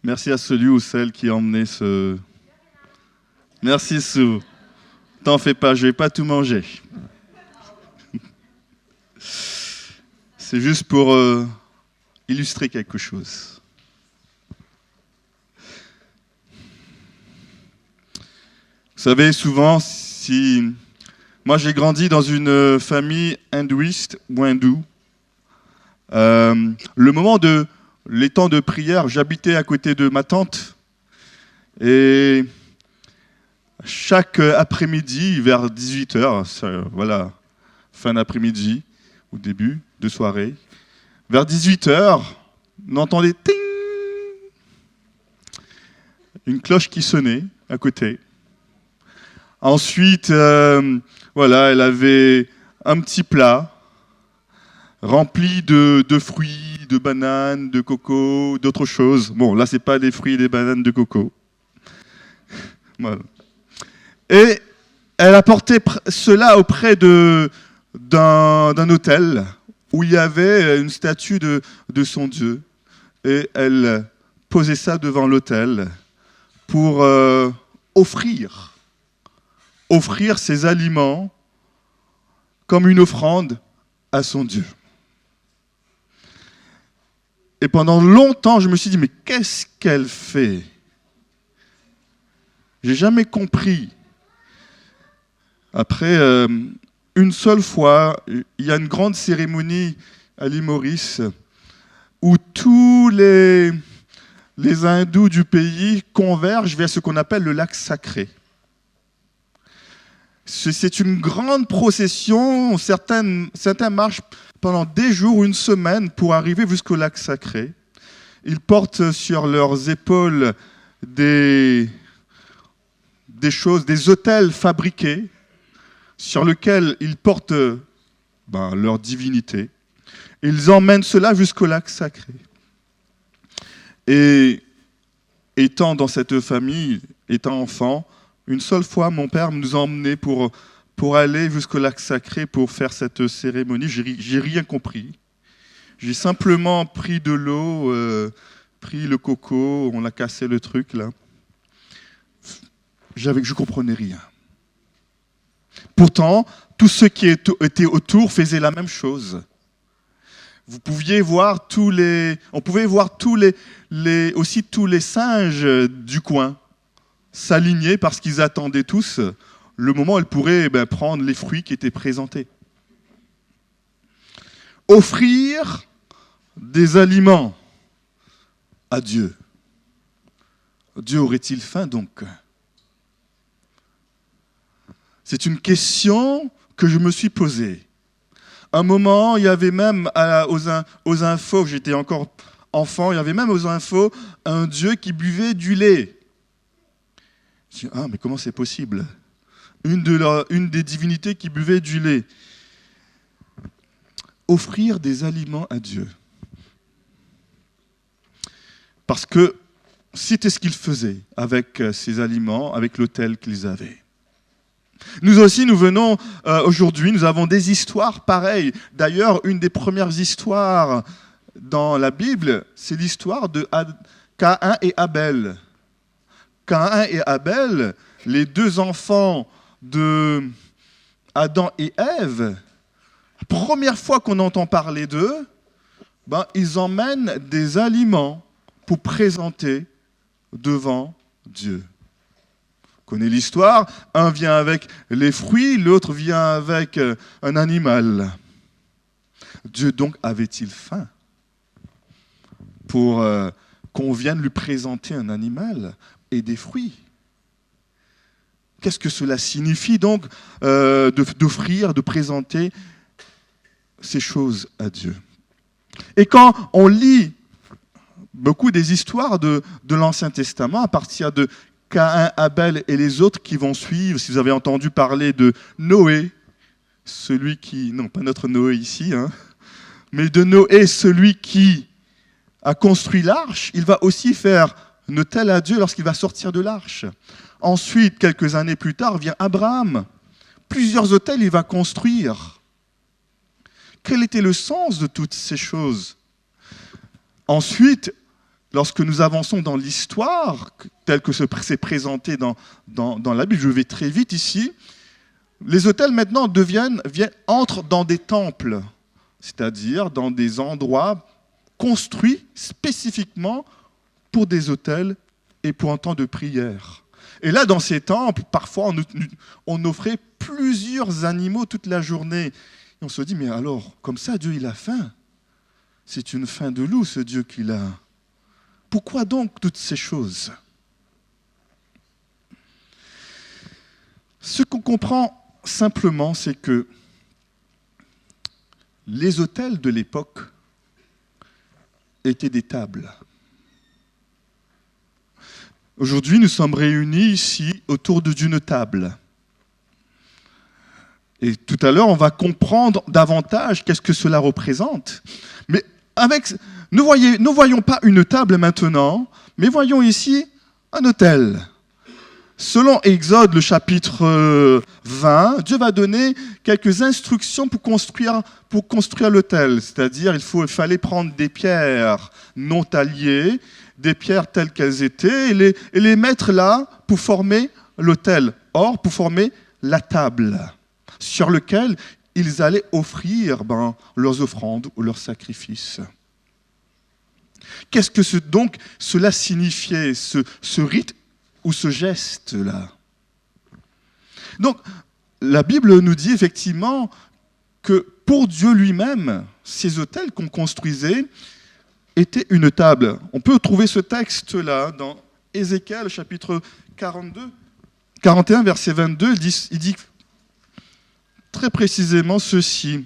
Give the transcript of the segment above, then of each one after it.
Merci à celui ou celle qui a emmené ce... Merci Sue. T'en fais pas, je vais pas tout manger. C'est juste pour illustrer quelque chose. Vous savez, souvent, si... Moi, j'ai grandi dans une famille hindouiste ou hindoue. Les temps de prière, j'habitais à côté de ma tante. Et chaque après-midi, vers 18h, voilà, fin d'après-midi, ou début de soirée, vers 18h, on entendait ting, une cloche qui sonnait à côté. Ensuite, voilà, elle avait un petit plat rempli de fruits, de bananes, de coco, d'autres choses. Bon, là, c'est pas des fruits et des bananes de coco. Voilà. Et elle apportait cela auprès d'un autel où il y avait une statue de son Dieu. Et elle posait ça devant l'autel pour offrir ses aliments comme une offrande à son Dieu. Et pendant longtemps, je me suis dit, mais qu'est-ce qu'elle fait ? J'ai jamais compris. Après, une seule fois, il y a une grande cérémonie à l'île Maurice où tous les hindous du pays convergent vers ce qu'on appelle le lac sacré. C'est une grande procession, certains marchent pendant des jours, une semaine, pour arriver jusqu'au lac sacré. Ils portent sur leurs épaules des choses, des autels fabriqués, sur lesquels ils portent leur divinité. Ils emmènent cela jusqu'au lac sacré. Et étant dans cette famille, étant enfant, une seule fois, mon père nous a emmenés pour aller jusqu'au lac sacré pour faire cette cérémonie. J'ai rien compris. J'ai simplement pris de l'eau, pris le coco, on a cassé le truc là. Je comprenais rien. Pourtant, tous ceux qui étaient autour faisaient la même chose. On pouvait voir tous les singes du coin s'aligner parce qu'ils attendaient tous le moment où ils pourraient prendre les fruits qui étaient présentés. Offrir des aliments à Dieu. Dieu aurait-il faim donc ? C'est une question que je me suis posée. Un moment, il y avait même aux infos, j'étais encore enfant, il y avait même aux infos un Dieu qui buvait du lait. Je me dis, mais comment c'est possible ? Une des divinités qui buvait du lait. Offrir des aliments à Dieu. Parce que c'était ce qu'ils faisaient avec ces aliments, avec l'autel qu'ils avaient. Nous aussi, nous venons aujourd'hui, nous avons des histoires pareilles. D'ailleurs, une des premières histoires dans la Bible, c'est l'histoire de Caïn et Abel. Caïn et Abel, les deux enfants de Adam et Ève, première fois qu'on entend parler d'eux, ils emmènent des aliments pour présenter devant Dieu. On connaît l'histoire, un vient avec les fruits, l'autre vient avec un animal. Dieu donc avait-il faim pour qu'on vienne lui présenter un animal et des fruits ? Qu'est-ce que cela signifie donc d'offrir, de présenter ces choses à Dieu ? Et quand on lit beaucoup des histoires de l'Ancien Testament, à partir de Caïn, Abel et les autres qui vont suivre, si vous avez entendu parler de Noé, celui qui, non pas notre Noé ici, mais de Noé, celui qui a construit l'arche, il va aussi faire un autel à Dieu lorsqu'il va sortir de l'arche. Ensuite, quelques années plus tard, vient Abraham. Plusieurs autels il va construire. Quel était le sens de toutes ces choses ? Ensuite, lorsque nous avançons dans l'histoire, telle que c'est présenté dans la Bible, je vais très vite ici, les autels maintenant entrent dans des temples, c'est-à-dire dans des endroits construits spécifiquement pour des autels et pour un temps de prière. Et là, dans ces temples, parfois, on offrait plusieurs animaux toute la journée. Et on se dit, mais alors, comme ça, Dieu, il a faim. C'est une faim de loup, ce Dieu qu'il a. Pourquoi donc toutes ces choses? Ce qu'on comprend simplement, c'est que les autels de l'époque étaient des tables. Aujourd'hui, nous sommes réunis ici autour d'une table. Et tout à l'heure, on va comprendre davantage qu'est-ce que cela représente. Mais ne voyons pas une table maintenant, mais voyons ici un autel. Selon Exode, le chapitre 20, Dieu va donner quelques instructions pour construire l'autel. C'est-à-dire, il fallait prendre des pierres non taillées, des pierres telles qu'elles étaient, et les mettre là pour former l'autel. Or, pour former la table sur laquelle ils allaient offrir leurs offrandes ou leurs sacrifices. Qu'est-ce que donc cela signifiait, ce rite ou ce geste-là? Donc, la Bible nous dit effectivement que pour Dieu lui-même, ces autels qu'on construisait étaient une table. On peut trouver ce texte-là dans Ézéchiel, chapitre 41, verset 22. Il dit très précisément ceci.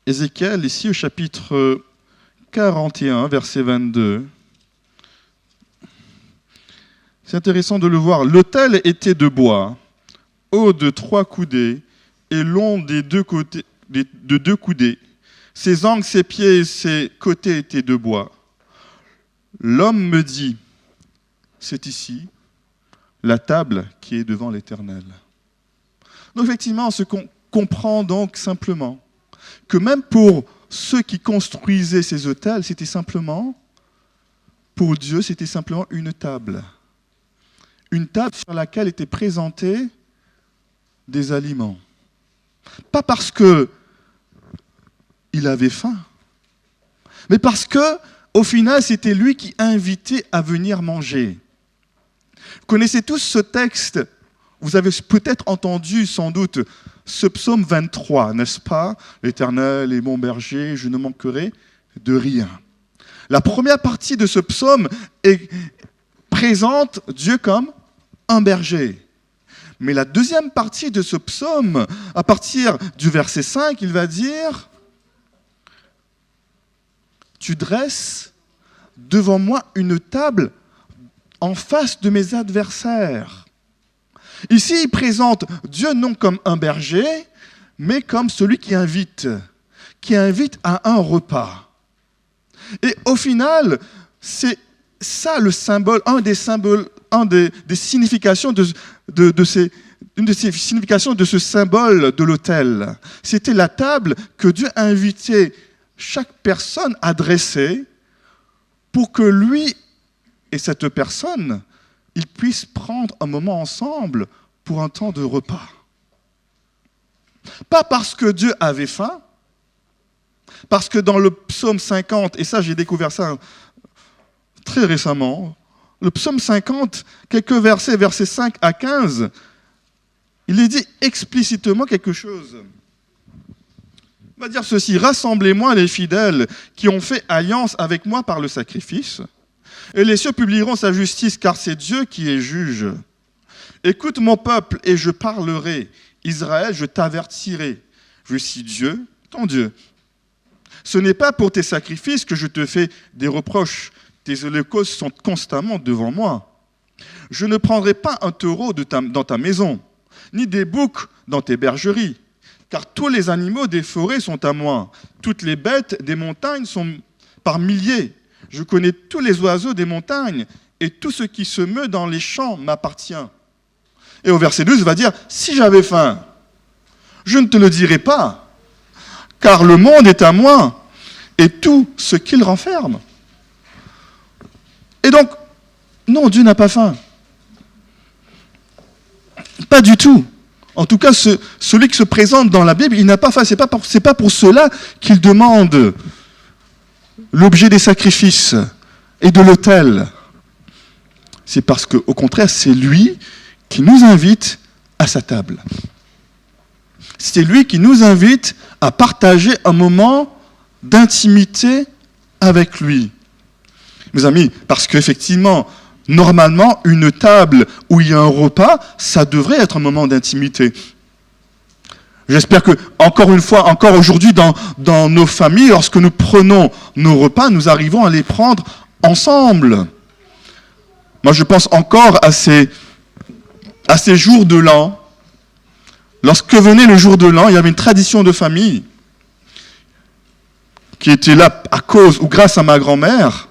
Ézéchiel, ici au chapitre 41, verset 22. C'est intéressant de le voir. L'autel était de bois, haut de 3 coudées et long de 2 coudées. Ses angles, ses pieds et ses côtés étaient de bois. L'homme me dit, c'est ici la table qui est devant l'Éternel. Donc effectivement, ce qu'on comprend donc simplement, que même pour ceux qui construisaient ces autels, c'était simplement, pour Dieu, c'était simplement une table. Une table sur laquelle étaient présentés des aliments. Pas parce qu'il avait faim, mais parce que, au final, c'était lui qui invitait à venir manger. Vous connaissez tous ce texte, vous avez peut-être entendu sans doute ce psaume 23, n'est-ce pas? L'Éternel est mon berger, je ne manquerai de rien. La première partie de ce psaume présente Dieu comme un berger. Mais la deuxième partie de ce psaume, à partir du verset 5, il va dire « Tu dresses devant moi une table en face de mes adversaires. » Ici, il présente Dieu non comme un berger, mais comme celui qui invite à un repas. Et au final, c'est ça le symbole, une des significations de ce symbole de l'autel. C'était la table que Dieu invitait chaque personne à dresser pour que lui et cette personne, ils puissent prendre un moment ensemble pour un temps de repas. Pas parce que Dieu avait faim, parce que dans le psaume 50, et ça j'ai découvert ça très récemment, le psaume 50, quelques versets 5 à 15, il est dit explicitement quelque chose. Il va dire ceci: « Rassemblez-moi les fidèles qui ont fait alliance avec moi par le sacrifice, et les cieux publieront sa justice, car c'est Dieu qui est juge. Écoute mon peuple, et je parlerai. Israël, je t'avertirai. Je suis Dieu, ton Dieu. Ce n'est pas pour tes sacrifices que je te fais des reproches. Tes holocaustes sont constamment devant moi. Je ne prendrai pas un taureau dans ta maison, ni des boucs dans tes bergeries, car tous les animaux des forêts sont à moi. Toutes les bêtes des montagnes sont par milliers. Je connais tous les oiseaux des montagnes, et tout ce qui se meut dans les champs m'appartient. » Et au verset 12, il va dire, si j'avais faim, Je ne te le dirai pas, car le monde est à moi et tout ce qu'il renferme. Et donc, non, Dieu n'a pas faim. Pas du tout. En tout cas, celui qui se présente dans la Bible, il n'a pas faim. C'est pas pour cela qu'il demande l'objet des sacrifices et de l'autel. C'est parce qu'au contraire, c'est lui qui nous invite à sa table. C'est lui qui nous invite à partager un moment d'intimité avec lui. Mes amis, parce qu'effectivement, normalement, une table où il y a un repas, ça devrait être un moment d'intimité. J'espère que, encore une fois, encore aujourd'hui, dans nos familles, lorsque nous prenons nos repas, nous arrivons à les prendre ensemble. Moi, je pense encore à ces jours de l'an. Lorsque venait le jour de l'an, il y avait une tradition de famille qui était là à cause ou grâce à ma grand-mère.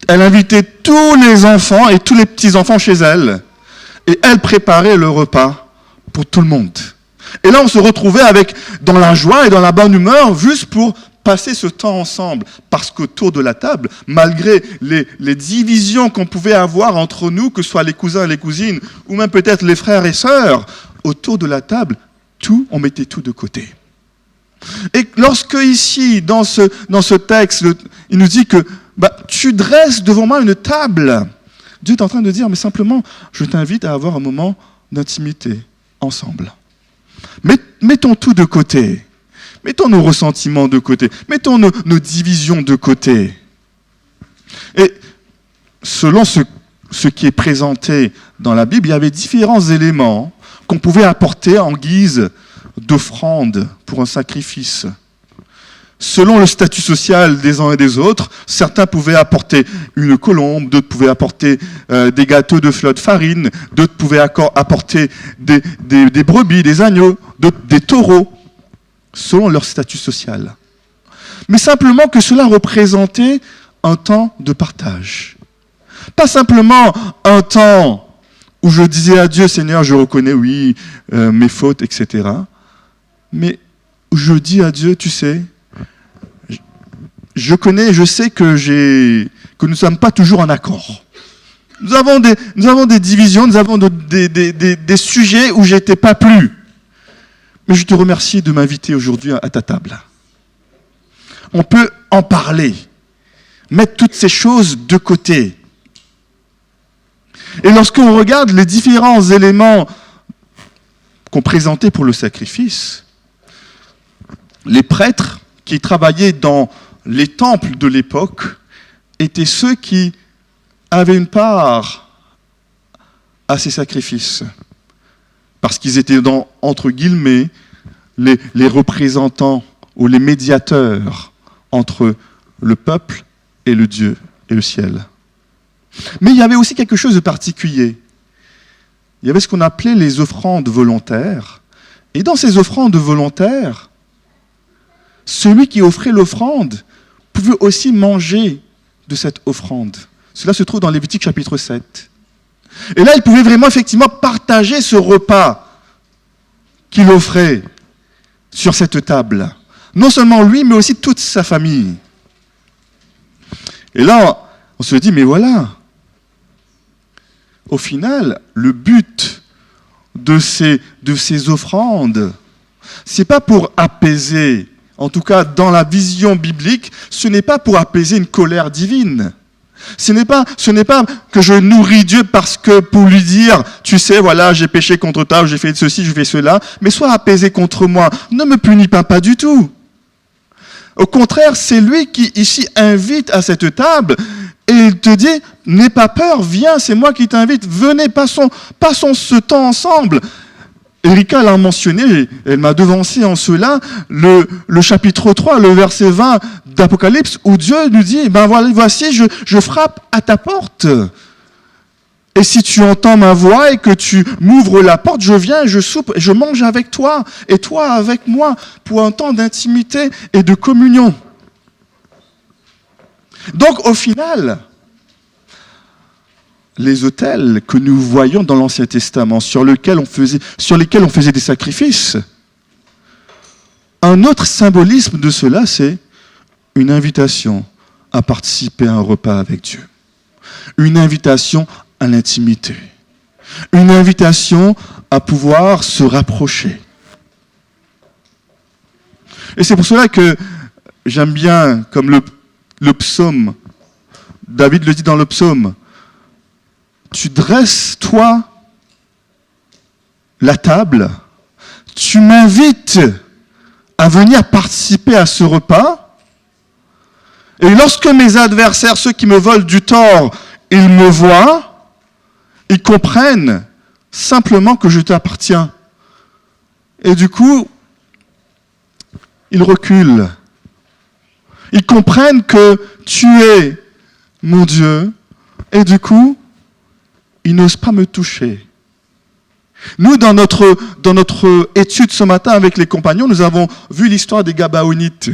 Elle invitait tous les enfants et tous les petits-enfants chez elle. Et elle préparait le repas pour tout le monde. Et là, on se retrouvait dans la joie et dans la bonne humeur, juste pour passer ce temps ensemble. Parce qu'autour de la table, malgré les divisions qu'on pouvait avoir entre nous, que ce soit les cousins et les cousines, ou même peut-être les frères et sœurs, autour de la table, on mettait tout de côté. Et lorsque ici, dans ce texte, il nous dit que tu dresses devant moi une table, Dieu est en train de dire, mais simplement, je t'invite à avoir un moment d'intimité ensemble. Mettons tout de côté. Mettons nos ressentiments de côté. Mettons nos divisions de côté. Et selon ce qui est présenté dans la Bible, il y avait différents éléments qu'on pouvait apporter en guise d'offrande pour un sacrifice. Selon le statut social des uns et des autres, certains pouvaient apporter une colombe, d'autres pouvaient apporter des gâteaux de fleur de farine, d'autres pouvaient apporter des brebis, des agneaux, d'autres des taureaux, selon leur statut social. Mais simplement que cela représentait un temps de partage. Pas simplement un temps où je disais à Dieu, Seigneur, je reconnais, oui, mes fautes, etc. Mais où je dis à Dieu, tu sais, je sais que nous ne sommes pas toujours en accord. Nous avons des divisions, nous avons des sujets où je n'étais pas plu. Mais je te remercie de m'inviter aujourd'hui à ta table. On peut en parler, mettre toutes ces choses de côté. Et lorsqu'on regarde les différents éléments qu'on présentait pour le sacrifice, les prêtres qui travaillaient dans les temples de l'époque étaient ceux qui avaient une part à ces sacrifices. Parce qu'ils étaient entre guillemets, les représentants ou les médiateurs entre le peuple et le Dieu et le ciel. Mais il y avait aussi quelque chose de particulier. Il y avait ce qu'on appelait les offrandes volontaires. Et dans ces offrandes volontaires, celui qui offrait l'offrande pouvait aussi manger de cette offrande. Cela se trouve dans Lévitique chapitre 7. Et là, il pouvait vraiment effectivement partager ce repas qu'il offrait sur cette table. Non seulement lui, mais aussi toute sa famille. Et là, on se dit, mais voilà, au final, le but de ces offrandes, c'est pas pour apaiser, en tout cas dans la vision biblique, ce n'est pas pour apaiser une colère divine. Ce n'est pas que je nourris Dieu parce que pour lui dire, tu sais, voilà, j'ai péché contre toi, j'ai fait ceci, j'ai fait cela, mais sois apaisé contre moi. Ne me punis pas du tout. Au contraire, c'est lui qui ici invite à cette table et il te dit, n'aie pas peur, viens, c'est moi qui t'invite, venez, passons ce temps ensemble. Erika l'a mentionné, elle m'a devancé en cela, le chapitre 3, le verset 20 d'Apocalypse, où Dieu nous dit, ben voilà, voici, je frappe à ta porte. Et si tu entends ma voix et que tu m'ouvres la porte, je viens et je soupe, et je mange avec toi, et toi avec moi, pour un temps d'intimité et de communion. Donc au final, les autels que nous voyons dans l'Ancien Testament, sur lesquels on faisait des sacrifices, Un autre symbolisme de cela, c'est une invitation à participer à un repas avec Dieu. Une invitation à l'intimité. Une invitation à pouvoir se rapprocher. Et c'est pour cela que j'aime bien, comme le psaume, David le dit dans le psaume, tu dresses, toi, la table, tu m'invites à venir participer à ce repas, et lorsque mes adversaires, ceux qui me veulent du tort, ils me voient, ils comprennent simplement que je t'appartiens. Et du coup, ils reculent. Ils comprennent que tu es mon Dieu, et du coup, ils n'osent pas me toucher. Nous, dans notre étude ce matin avec les compagnons, nous avons vu l'histoire des Gabaonites,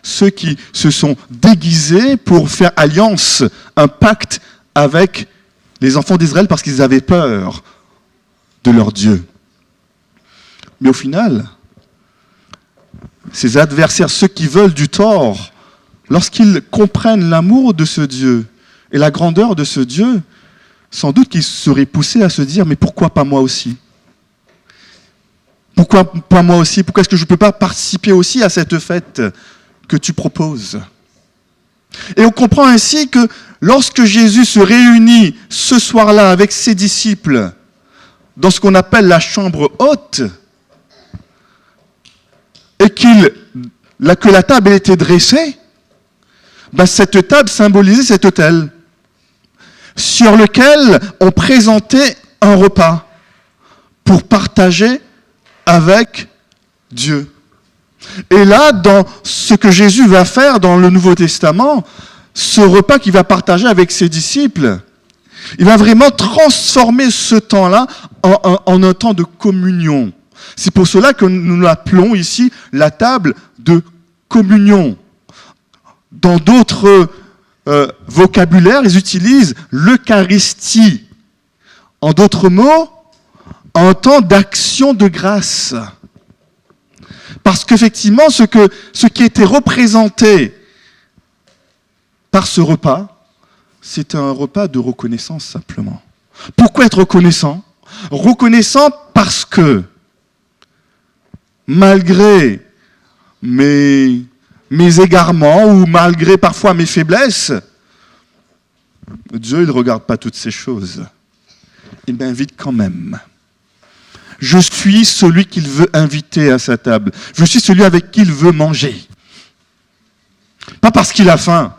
ceux qui se sont déguisés pour faire alliance, un pacte avec les enfants d'Israël parce qu'ils avaient peur de leur Dieu. Mais au final, ces adversaires, ceux qui veulent du tort, lorsqu'ils comprennent l'amour de ce Dieu et la grandeur de ce Dieu, sans doute qu'ils seraient poussés à se dire « mais pourquoi pas moi aussi ?» Pourquoi pas moi aussi? Pourquoi est-ce que je ne peux pas participer aussi à cette fête que tu proposes? Et on comprend ainsi que lorsque Jésus se réunit ce soir-là avec ses disciples dans ce qu'on appelle la chambre haute, et que la table était dressée, cette table symbolisait cet autel sur lequel on présentait un repas pour partager avec Dieu. Et là, dans ce que Jésus va faire dans le Nouveau Testament, ce repas qu'il va partager avec ses disciples, il va vraiment transformer ce temps-là en un temps de communion. C'est pour cela que nous l'appelons ici la table de communion. Dans d'autres vocabulaires, ils utilisent l'Eucharistie. En d'autres mots, un temps d'action de grâce. Parce qu'effectivement, ce qui était représenté par ce repas, c'est un repas de reconnaissance simplement. Pourquoi être reconnaissant? Reconnaissant parce que, malgré mes égarements ou malgré parfois mes faiblesses, Dieu, il ne regarde pas toutes ces choses. Il m'invite quand même. Je suis celui qu'il veut inviter à sa table. Je suis celui avec qui il veut manger. Pas parce qu'il a faim,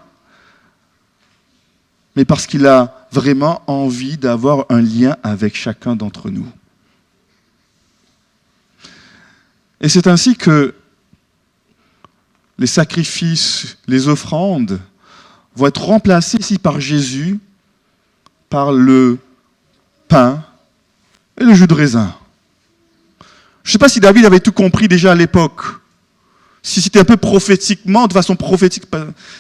mais parce qu'il a vraiment envie d'avoir un lien avec chacun d'entre nous. Et c'est ainsi que les sacrifices, les offrandes vont être remplacés ici par Jésus, par le pain et le jus de raisin. Je ne sais pas si David avait tout compris déjà à l'époque. Si c'était un peu prophétiquement, de façon prophétique,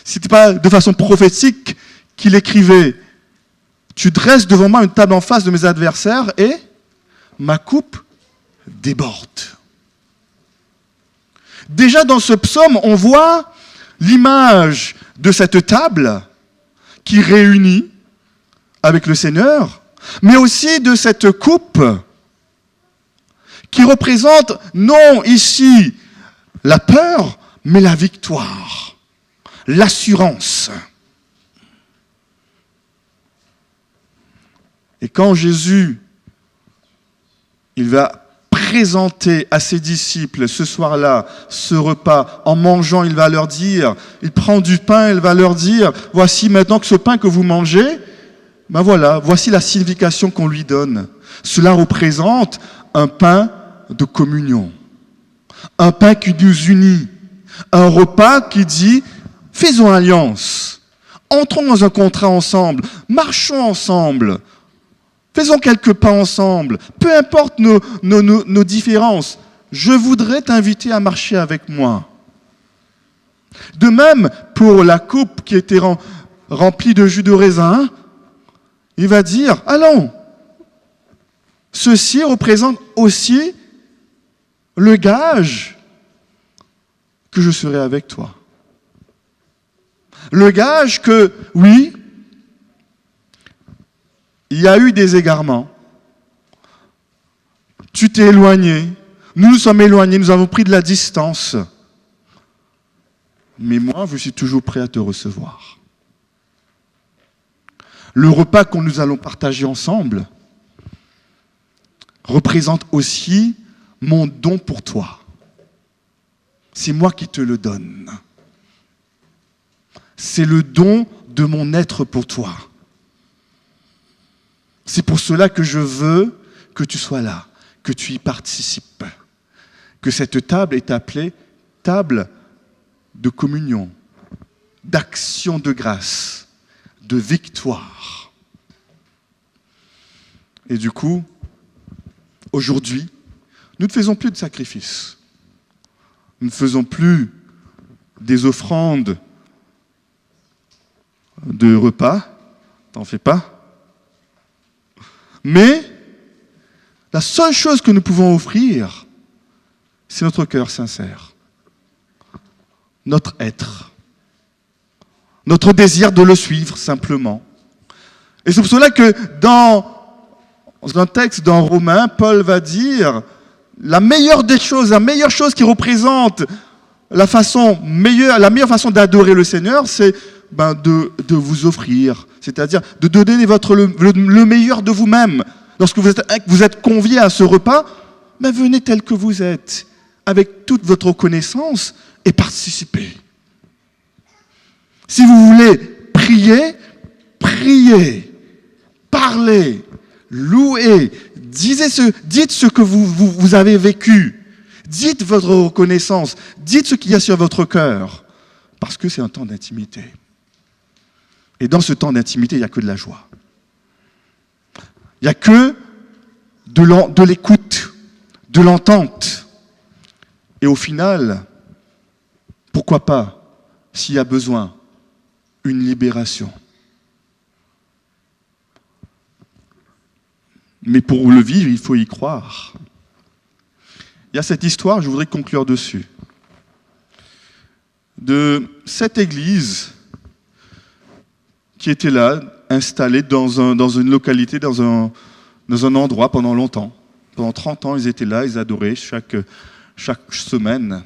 si c'était pas de façon prophétique qu'il écrivait « Tu dresses devant moi une table en face de mes adversaires et ma coupe déborde. » Déjà dans ce psaume, on voit l'image de cette table qui réunit avec le Seigneur, mais aussi de cette coupe qui représente non ici la peur, mais la victoire, l'assurance. Et quand Jésus, il va présenter à ses disciples ce soir-là, ce repas, en mangeant, il va leur dire, il prend du pain, il va leur dire, voici maintenant que ce pain que vous mangez, voilà, voici la signification qu'on lui donne. Cela représente un pain de communion, un pain qui nous unit, un repas qui dit, faisons alliance, entrons dans un contrat ensemble, marchons ensemble, faisons quelques pas ensemble, peu importe nos différences, je voudrais t'inviter à marcher avec moi. De même, pour la coupe qui était remplie de jus de raisin, il va dire, allons, ceci représente aussi le gage que je serai avec toi. Le gage que, oui, il y a eu des égarements. Tu t'es éloigné. Nous nous sommes éloignés, nous avons pris de la distance. Mais moi, je suis toujours prêt à te recevoir. Le repas que nous allons partager ensemble représente aussi mon don pour toi. C'est moi qui te le donne. C'est le don de mon être pour toi. C'est pour cela que je veux que tu sois là, que tu y participes. Que cette table est appelée table de communion, d'action de grâce, de victoire. Et du coup, aujourd'hui, nous ne faisons plus de sacrifices. Nous ne faisons plus des offrandes de repas. T'en fais pas. Mais la seule chose que nous pouvons offrir, c'est notre cœur sincère. Notre être. Notre désir de le suivre simplement. Et c'est pour cela que dans un texte dans Romains, Paul va dire la meilleure des choses, la meilleure chose qui représente la meilleure façon d'adorer le Seigneur, c'est de vous offrir, c'est-à-dire de donner le meilleur de vous-même. Lorsque vous êtes conviés à ce repas, venez tel que vous êtes, avec toute votre connaissance et participez. Si vous voulez prier, priez, parlez, louez, dites ce que vous avez vécu, dites votre reconnaissance, dites ce qu'il y a sur votre cœur, parce que c'est un temps d'intimité. Et dans ce temps d'intimité, il n'y a que de la joie. Il n'y a que de l'écoute, de l'entente. Et au final, pourquoi pas, s'il y a besoin, une libération. Mais pour le vivre, il faut y croire. Il y a cette histoire, je voudrais conclure dessus, de cette église qui était là, installée dans une localité, dans un endroit pendant longtemps. Pendant 30 ans, ils étaient là, ils adoraient chaque semaine.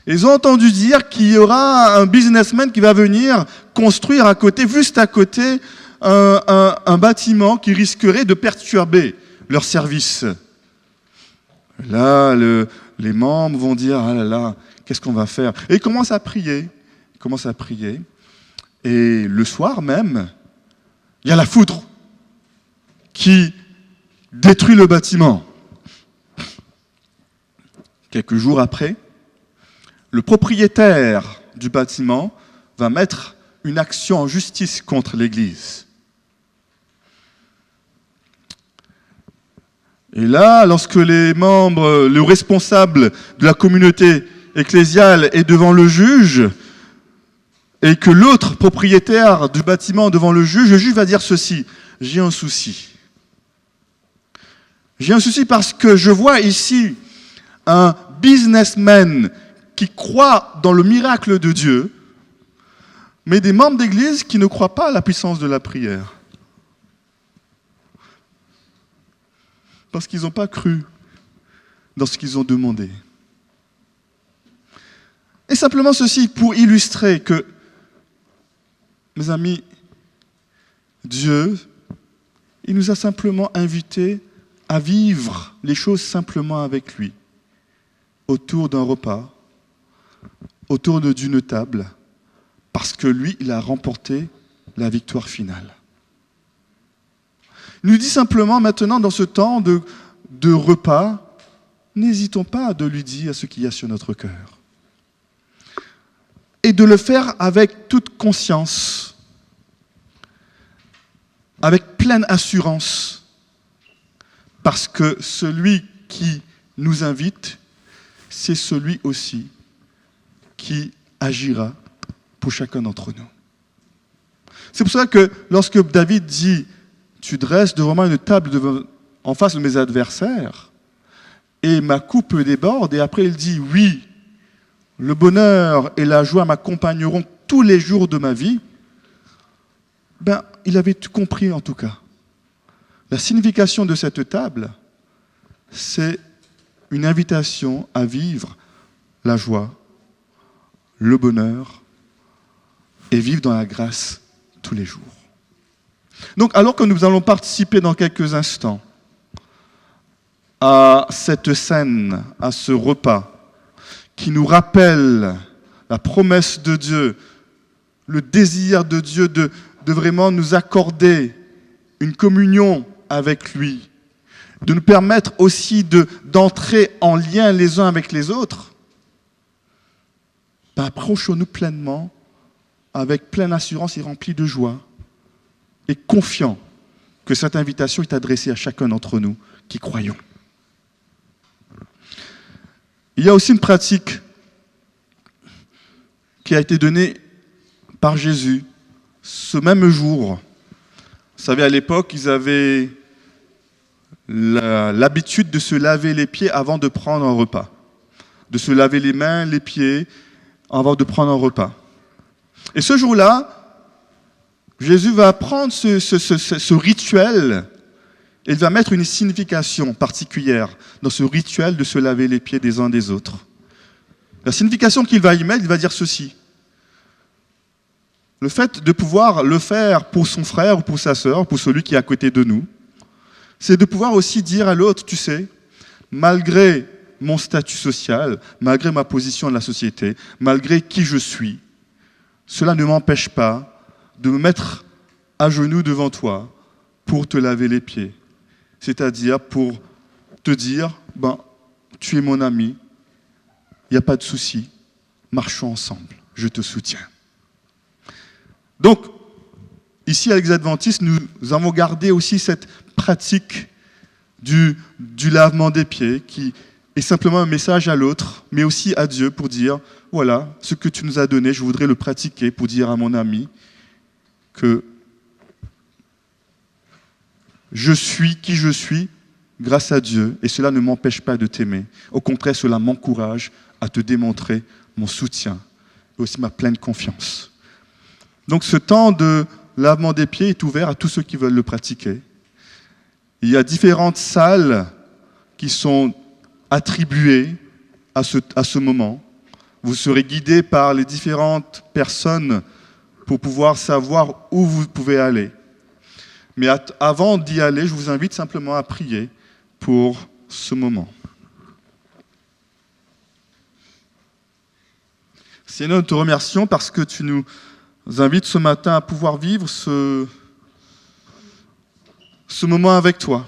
Et ils ont entendu dire qu'il y aura un businessman qui va venir construire à côté, juste à côté, un bâtiment qui risquerait de perturber leur service. Là, les membres vont dire « Ah là là, qu'est-ce qu'on va faire ?» Et ils commencent à prier. Et le soir même, il y a la foudre qui détruit le bâtiment. Quelques jours après, le propriétaire du bâtiment va mettre une action en justice contre l'Église. Et là, lorsque les membres, le responsable de la communauté ecclésiale est devant le juge, et que l'autre propriétaire du bâtiment devant le juge va dire ceci: j'ai un souci. J'ai un souci parce que je vois ici un businessman qui croit dans le miracle de Dieu, mais des membres d'église qui ne croient pas à la puissance de la prière. Parce qu'ils n'ont pas cru dans ce qu'ils ont demandé. Et simplement ceci pour illustrer que, mes amis, Dieu, il nous a simplement invités à vivre les choses simplement avec lui, autour d'un repas, autour d'une table, parce que lui, il a remporté la victoire finale. Il nous dit simplement maintenant, dans ce temps de repas, n'hésitons pas de lui dire ce qu'il y a sur notre cœur. Et de le faire avec toute conscience, avec pleine assurance, parce que celui qui nous invite, c'est celui aussi qui agira pour chacun d'entre nous. C'est pour ça que lorsque David dit « Tu dresses devant moi une table en face de mes adversaires, et ma coupe déborde », et après il dit « Oui, le bonheur et la joie m'accompagneront tous les jours de ma vie, il avait tout compris en tout cas. La signification de cette table, c'est une invitation à vivre la joie, le bonheur et vivre dans la grâce tous les jours. Donc, alors que nous allons participer dans quelques instants à cette scène, à ce repas, qui nous rappelle la promesse de Dieu, le désir de Dieu de vraiment nous accorder une communion avec lui, de nous permettre aussi d'entrer en lien les uns avec les autres, approchons-nous pleinement, avec pleine assurance et remplis de joie, et confiants que cette invitation est adressée à chacun d'entre nous qui croyons. Il y a aussi une pratique qui a été donnée par Jésus ce même jour. Vous savez, à l'époque, ils avaient l'habitude de se laver les pieds avant de prendre un repas, de se laver les mains, les pieds, avant de prendre un repas. Et ce jour-là, Jésus va prendre ce rituel et il va mettre une signification particulière dans ce rituel de se laver les pieds des uns des autres. La signification qu'il va y mettre, il va dire ceci. Le fait de pouvoir le faire pour son frère ou pour sa sœur, pour celui qui est à côté de nous, c'est de pouvoir aussi dire à l'autre, tu sais, malgré mon statut social, malgré ma position dans la société, malgré qui je suis, cela ne m'empêche pas de me mettre à genoux devant toi pour te laver les pieds. C'est-à-dire pour te dire, tu es mon ami, il n'y a pas de souci, marchons ensemble, je te soutiens. Donc, ici à l'Église adventiste, nous avons gardé aussi cette pratique du lavement des pieds qui est simplement un message à l'autre, mais aussi à Dieu pour dire, voilà, ce que tu nous as donné, je voudrais le pratiquer pour dire à mon ami que je suis qui je suis grâce à Dieu et cela ne m'empêche pas de t'aimer. Au contraire, cela m'encourage à te démontrer mon soutien et aussi ma pleine confiance. Donc ce temps de lavement des pieds est ouvert à tous ceux qui veulent le pratiquer. Il y a différentes salles qui sont attribuées à ce moment. Vous serez guidés par les différentes personnes pour pouvoir savoir où vous pouvez aller. Mais avant d'y aller, je vous invite simplement à prier pour ce moment. Seigneur, nous te remercions parce que tu nous invites ce matin à pouvoir vivre ce moment avec toi.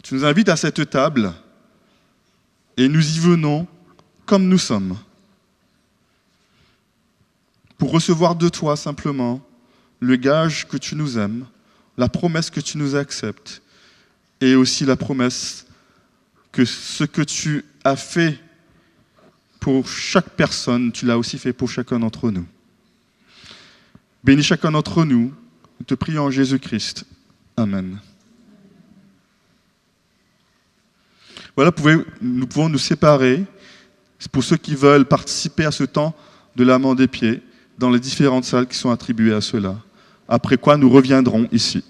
Tu nous invites à cette table et nous y venons comme nous sommes pour recevoir de toi simplement le gage que tu nous aimes, la promesse que tu nous acceptes et aussi la promesse que ce que tu as fait pour chaque personne, tu l'as aussi fait pour chacun d'entre nous. Bénis chacun d'entre nous, nous te prions en Jésus-Christ. Amen. Voilà, nous pouvons nous séparer. C'est pour ceux qui veulent participer à ce temps de lavement des pieds dans les différentes salles qui sont attribuées à cela. Après quoi, nous reviendrons ici.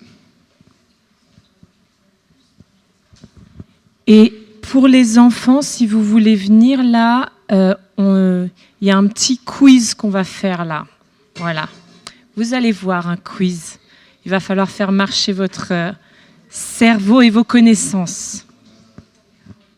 Et pour les enfants, si vous voulez venir là, il y a un petit quiz qu'on va faire là. Voilà. Vous allez voir un quiz. Il va falloir faire marcher votre cerveau et vos connaissances.